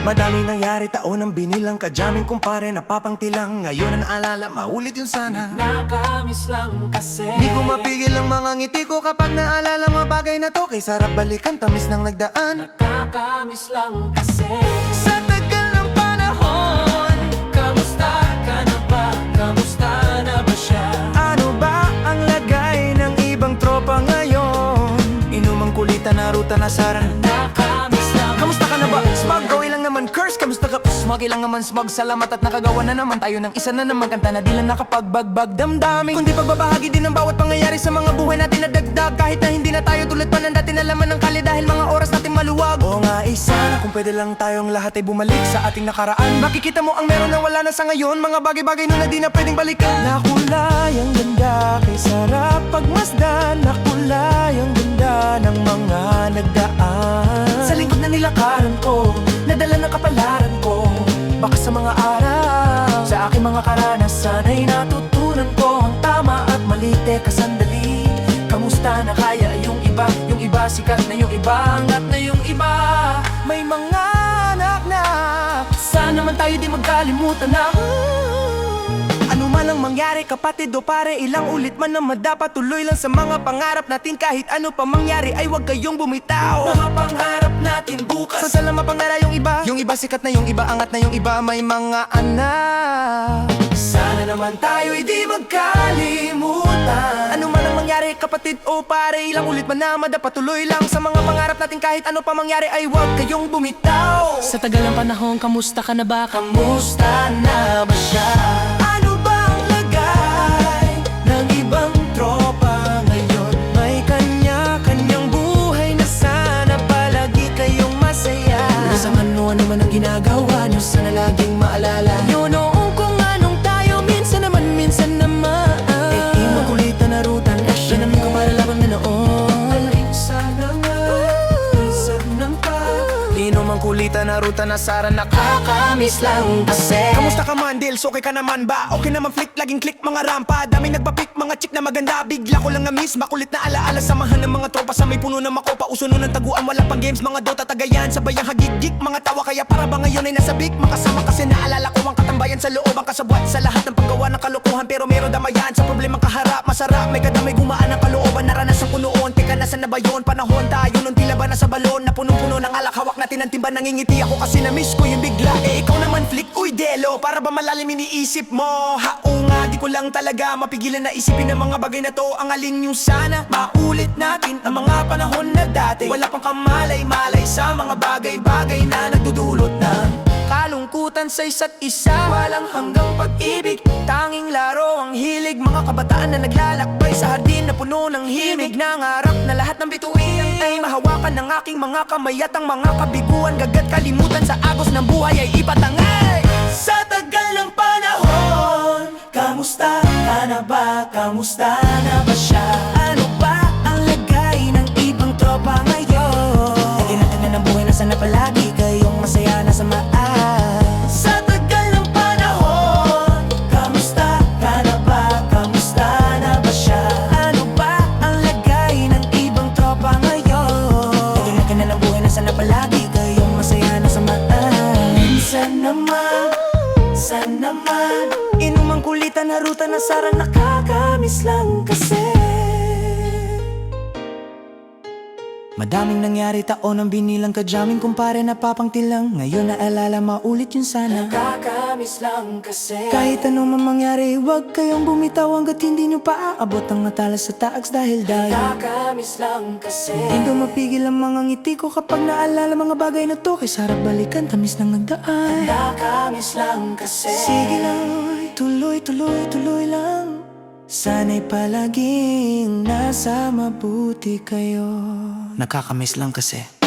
Madaming nangyari, taon ang binilang, kadyaming kumpare, napapangtilang. Ngayon ang naalala, maulit yun sana. Nakamiss lang kasi Di ko mapigil ang mga ngiti ko kapag naalala mga bagay na to. Kay sarap balikan, tamis ng nagdaan. Nakakamiss lang kasi Sa tagal ng panahon, kamusta ka na ba? Kamusta na ba siya? ano ba ang lagay ng ibang tropa ngayon? Inumang kulitan na ruta na saran. Nakamiss lang Kamusta ka na ba? Smug, gawin lang naman curse. Kamusta ka? Smug, ilang naman smug. Salamat at nakagawa na naman tayo ng isa na naman. Kanta na di lang nakapagbagbag damdamin, kundi pagbabahagi din ng bawat pangyayari sa mga buhay natin na dagdag. Kahit na hindi na tayo tulad pa ng dati na laman ng kali, dahil mga oras natin maluwag. Oo nga, isa na kung pwede lang tayong lahat ay bumalik sa ating nakaraan. Makikita mo ang meron na wala na sa ngayon, mga bagay-bagay nun na di na pwedeng balikan. Nakulay ang ganda, kay sarap pagmasdan. Nakulay ang ganda ng mga nagdaan. Sa lingkod na nilakaran ko, nadala ng kapalaran ko. Baka sa mga araw, sa aking mga karanasan ay natutunan ko ang tama at mali. Teka sandali, kamusta na kaya yung iba? Yung iba sikat na, yung iba angat na, yung iba may mga anak na. Sana man tayo di magkalimutan na ano man ang mangyari, kapatid o pare, ilang ulit man na madapat, tuloy lang sa mga pangarap natin. Kahit ano pa mangyari ay huwag kayong bumitaw. Mga pangarap natin bukas, sa salamat pangara yung iba. Yung iba sikat na, yung iba angat na, yung iba may mga anak. Sana naman tayo'y di magkalimutan. Ano man ang mangyari, kapatid o pare, ilang ulit man na madapat, tuloy lang sa mga pangarap natin. Kahit ano pa mangyari ay huwag kayong bumitaw. Sa tagal ng panahon, kamusta ka na ba? Kamusta na ba siya? Ano ba ang lagay ng ibang tropa ngayon? May kanya-kanyang buhay na sana palagi kayong masaya. Sa ano naman ang ginagawa nyo, sana laging maalala nyo noong kung anong tayo. Minsan naman, minsan naman makulitan na ruta na siya namin kung maralabang na noon. Sana nga, minsan nang pa di naman kulitan na ruta na sara. Nakakamiss lang kasi. Kamusta ka man, Dils? Okay ka naman ba? Okay naman flick, laging click mga rampa. Daming nagpa-pick, mga chick na maganda. Bigla ko lang na-miss, makulit na alaala. Samahan ng mga tropa sa may puno ng makopa. Uso nun ng taguan, wala pang games. Mga Dota tagayan, sabayang hagigik. Mga tawa kaya para ba ngayon ay nasa big. Makasama kasi naalala ko ang katambayan sa loob. Ang kasabwat sa lahat ng paggawa ng kalokohan. Pero meron damayan sa problema kaharap. Masarap, may kadamay gumaan ang kalooban. Naranasan ko noon, teka nasan na ba yun? Panahon tayo nun tila ba nasa balon. Na punong-puno ng alak, hawak natin ang timba. Nangingiti ako kasi na-miss ko yung bigla. Ikaw naman flick, uy delo, para ba malalim iniisip mo? Oo nga, di ko lang talaga mapigilan na isipin ng mga bagay na to. Ang alin yung sana maulit natin ang mga panahon na dati. Wala pang kamalay-malay sa mga bagay-bagay na nagdudulot ng kalungkutan sa isa't isa. Walang hanggang pag-ibig, tanging laro ang hilig. Mga kabataan na naglalakbay sa hardin na puno ng himig. Nangarap na lahat ng bituin ay mahawakan ng aking mga kamay. At ang mga kabiguan gagad kalimutan sa agos ng buhay ay ipatangay. Sa tagal ng panahon, kamusta ka na ba? Kamusta na ba siya? Ano ba ang lagay ng ibang tropa ngayon? Naging ng buhay na sana palagi kayong masaya na sa sa tagal ng panahon, kamusta ka na ba? Kamusta na ba siya? Ano ba ang lagay ng ibang tropa ngayon? Naging ng buhay na sana palagi kayong masaya na sa minsan naman inumang kulitan na ruta na sarang nakakamiss lang kasi. Madaming nangyari, taon ang binilang, kadyaming kumpare, napapangtilang. Ngayon naalala, maulit yun sana. Nakakamiss lang kasi Kahit anong mangyari, huwag kayong bumitaw hanggat hindi nyo pa aabot ang natala sa taaks. Dahil nakakamiss lang kasi hindi ko mapigil ang mga ngiti ko kapag naalala mga bagay na to. Kay sarap balikan, tamis ng nagdaan. nakakamiss lang kasi Sige lang, tuloy lang. Sana'y palaging nasa mabuti kayo. Nakakamiss lang kasi.